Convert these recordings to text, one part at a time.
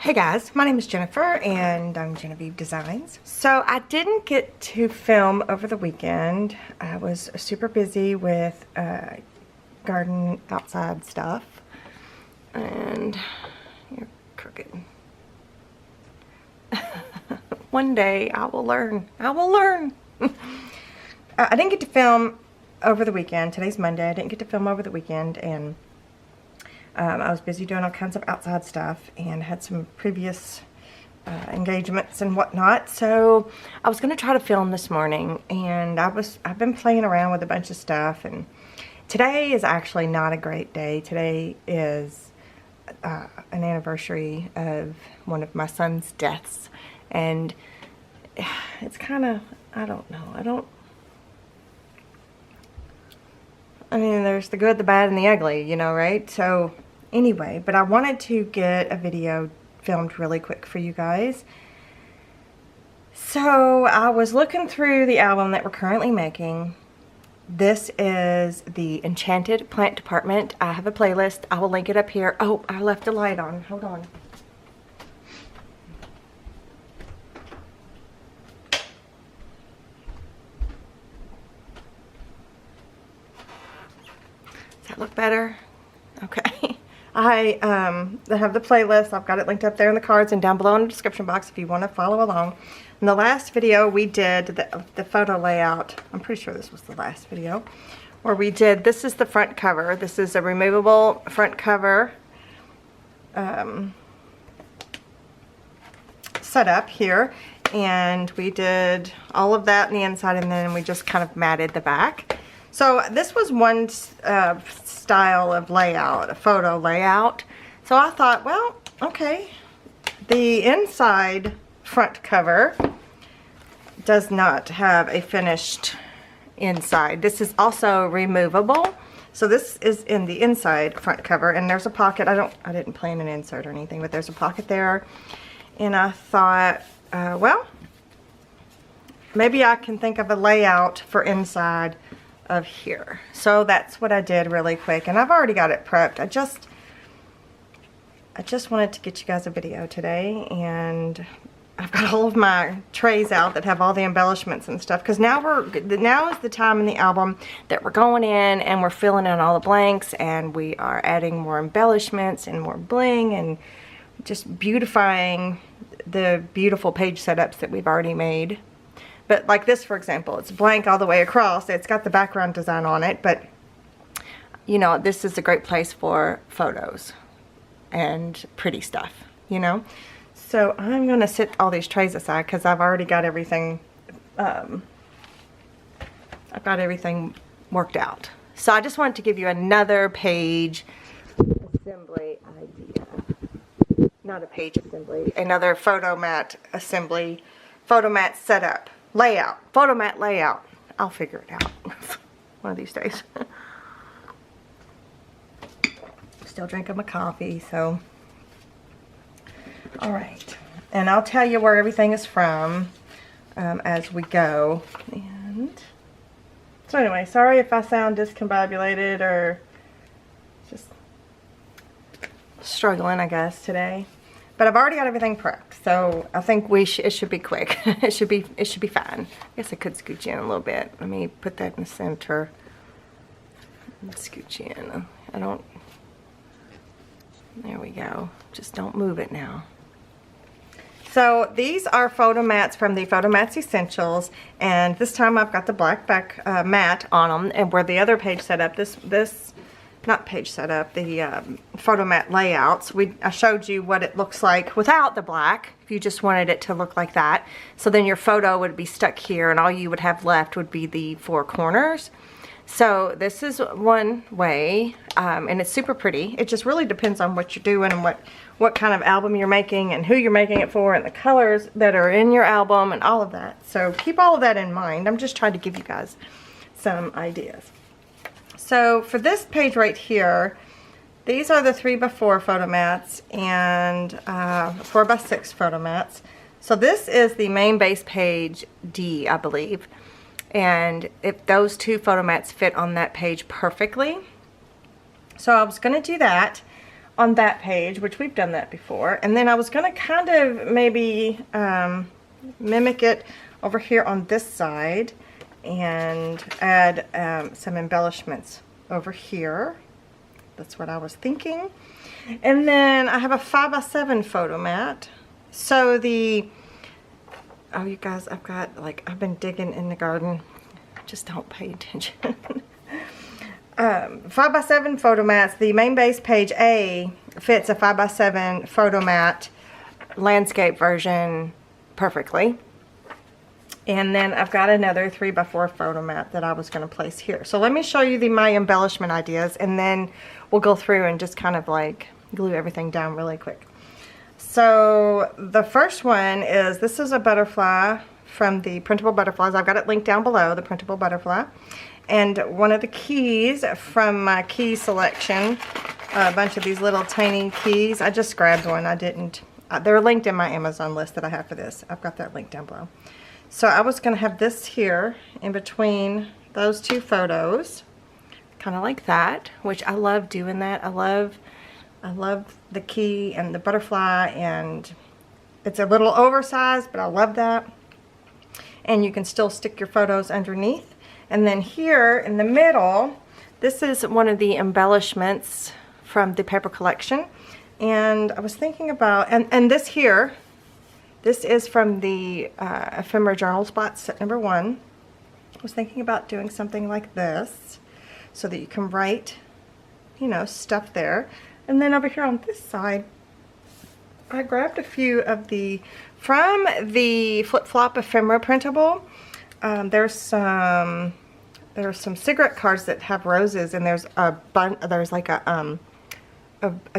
Hey guys, my name is Jennifer and I'm Genevieve Designs. So I didn't get to film over the weekend. I was super busy with garden outside stuff. And you're crooked. One day I will learn. I will learn. I didn't get to film over the weekend. Today's Monday. I didn't get to film over the weekend, and I was busy doing all kinds of outside stuff and had some previous engagements and whatnot. So I was going to try to film this morning, and I've been playing around with a bunch of stuff, and today is actually not a great day. Today is an anniversary of one of my son's deaths, and it's kind of, I don't know. I mean, there's the good, the bad, and the ugly, you know, right? So, anyway, but I wanted to get a video filmed really quick for you guys. So, I was looking through the album that we're currently making. This is the Enchanted plant department. I have a playlist. I will link it up here. Oh, I left the light on. Hold on. Look better? Okay. I have the playlist. I've got it linked up there in the cards and down below in the description box if you want to follow along. In the last video we did the photo layout. I'm pretty sure this was the last video where we did, this is the front cover. This is a removable front cover setup here, and we did all of that on the inside, and then we just kind of matted the back. So this was one style of layout, a photo layout. So I thought, well, okay, the inside front cover does not have a finished inside. This is also removable. So this is in the inside front cover, and there's a pocket. I didn't plan an insert or anything, but there's a pocket there. And I thought, well, maybe I can think of a layout for inside of here. So that's what I did really quick, and I've already got it prepped. I just wanted to get you guys a video today, and I've got all of my trays out that have all the embellishments and stuff, because now is the time in the album that we're going in and we're filling in all the blanks, and we are adding more embellishments and more bling and just beautifying the beautiful page setups that we've already made. But like this, for example, it's blank all the way across. It's got the background design on it, but you know, this is a great place for photos and pretty stuff, you know. So I'm gonna set all these trays aside because I've already got everything. I've got everything worked out. So I just wanted to give you another page assembly idea. Not a page assembly, another photo mat assembly, photo mat setup. Layout, photo mat layout. I'll figure it out one of these days. Still drinking my coffee, so. All right, and I'll tell you where everything is from as we go. And so anyway, sorry if I sound discombobulated or just struggling, I guess, today. But I've already got everything prepped, so I think it should be quick. it should be fine. I guess I could scooch in a little bit. Let me put that in the center. Scooch in. There we go. Just don't move it now. So these are photo mats from the Photo Mats Essentials, and this time I've got the black back mat on them, and where the other page setup, not page setup, the photo mat layouts, I showed you what it looks like without the black, if you just wanted it to look like that. So then your photo would be stuck here, and all you would have left would be the four corners. So this is one way, and it's super pretty. It just really depends on what you're doing and what kind of album you're making and who you're making it for and the colors that are in your album and all of that. So keep all of that in mind. I'm just trying to give you guys some ideas. So for this page right here, these are the 3x4 photo mats and 4x6 photo mats. So this is the main base page D, I believe. And if those two photo mats fit on that page perfectly. So I was going to do that on that page, which we've done that before. And then I was going to kind of maybe mimic it over here on this side and add some embellishments over here. That's what I was thinking. And then I have a 5x7 photo mat. So oh, you guys, I've been digging in the garden. Just don't pay attention. 5x7 photo mats. The main base page A fits a 5x7 photo mat landscape version perfectly. And then I've got another 3x4 photo mat that I was going to place here. So let me show you my embellishment ideas, and then we'll go through and just kind of like glue everything down really quick. So the first one is, this is a butterfly from the Printable Butterflies. I've got it linked down below, the Printable Butterfly. And one of the keys from my key selection, a bunch of these little tiny keys. I just grabbed one. I didn't. They're linked in my Amazon list that I have for this. I've got that link down below. So I was going to have this here in between those two photos, kind of like that, which I love doing that. I love the key and the butterfly, and it's a little oversized, but I love that. And you can still stick your photos underneath. And then here in the middle, this is one of the embellishments from the paper collection. And I was thinking about, and this here, this is from the Ephemera Journal Spots set number 1. I was thinking about doing something like this so that you can write, you know, stuff there. And then over here on this side, I grabbed a few of from the Flip Flop Ephemera printable. There's some cigarette cards that have roses, and there's like a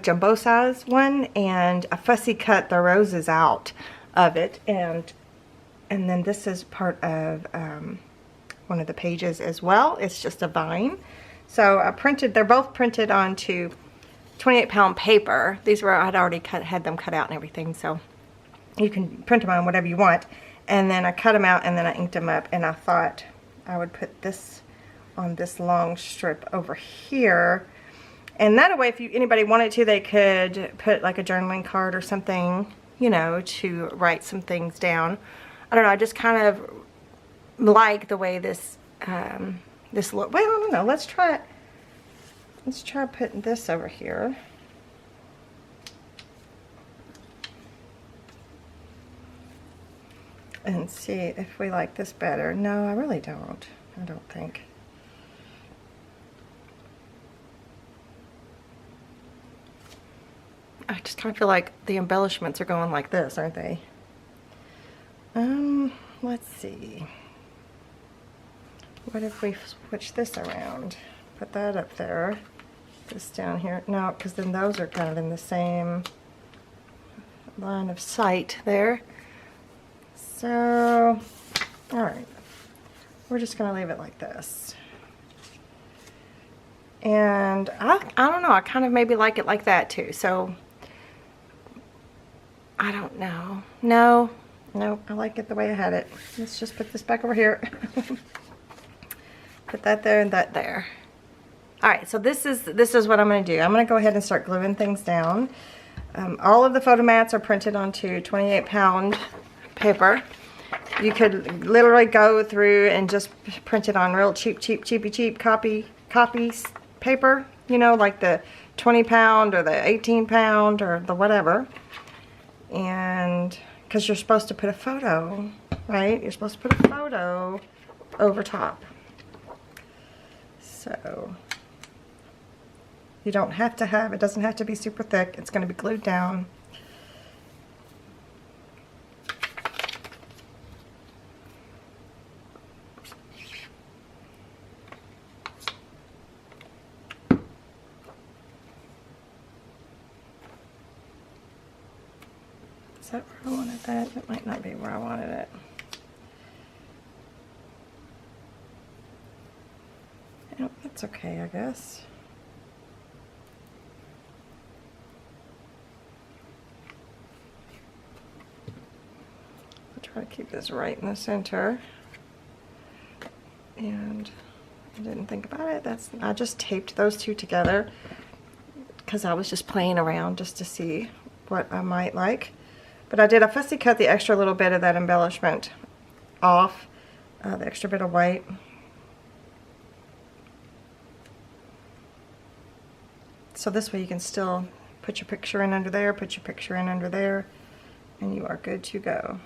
jumbo size one, and a fussy cut the roses out of it, and then this is part of one of the pages as well. It's just a vine. So I printed, they're both printed onto 28-pound paper. These were, I'd already had them cut out and everything, so you can print them on whatever you want. And then I cut them out and then I inked them up, and I thought I would put this on this long strip over here. And that way, if anybody wanted to, they could put like a journaling card or something, you know, to write some things down. I don't know, I just kind of like the way this this look. Well, I don't know, let's try putting this over here. And see if we like this better. No, I really don't. I don't think. I just kind of feel like the embellishments are going like this, aren't they? Let's see. What if we switch this around? Put that up there. This down here. No, because then those are kind of in the same line of sight there. So, alright. We're just going to leave it like this. And I don't know, I kind of maybe like it like that too. So, I don't know. No, I like it the way I had it. Let's just put this back over here. Put that there and that there. Alright, so this is what I'm going to do. I'm going to go ahead and start gluing things down. All of the photo mats are printed onto 28-pound paper. You could literally go through and just print it on real cheap copy paper, you know, like the 20-pound or the 18-pound or the whatever. And because you're supposed to put a photo, right? You're supposed to put a photo over top. So you don't have to have, it doesn't have to be super thick. It's going to be glued down. Is that where I wanted that? It might not be where I wanted it. Yep, that's okay, I guess. I'll try to keep this right in the center. And I didn't think about it. I just taped those two together. because I was just playing around just to see what I might like. But I did a fussy cut the extra little bit of that embellishment off, the extra bit of white. So this way you can still put your picture in under there, put your picture in under there, and you are good to go.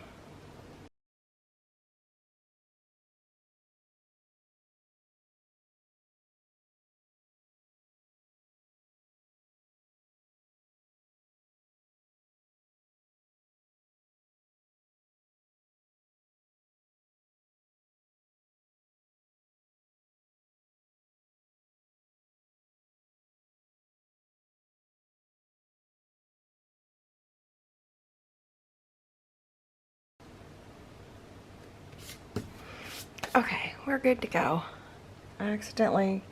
Okay, we're good to go. I accidentally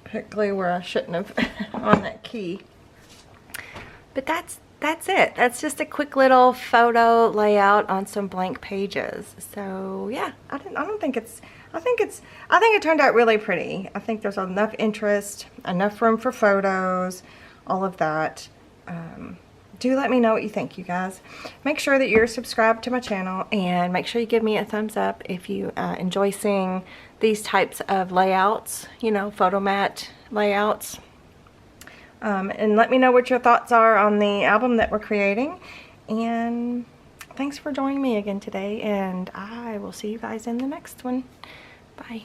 put glue where I shouldn't have on that key. But that's it. That's just a quick little photo layout on some blank pages. So yeah, I think it turned out really pretty. I think there's enough interest, enough room for photos, all of that. Do let me know what you think, you guys. Make sure that you're subscribed to my channel, and make sure you give me a thumbs up if you enjoy seeing these types of layouts, you know, photo mat layouts. And let me know what your thoughts are on the album that we're creating. And thanks for joining me again today, and I will see you guys in the next one. Bye.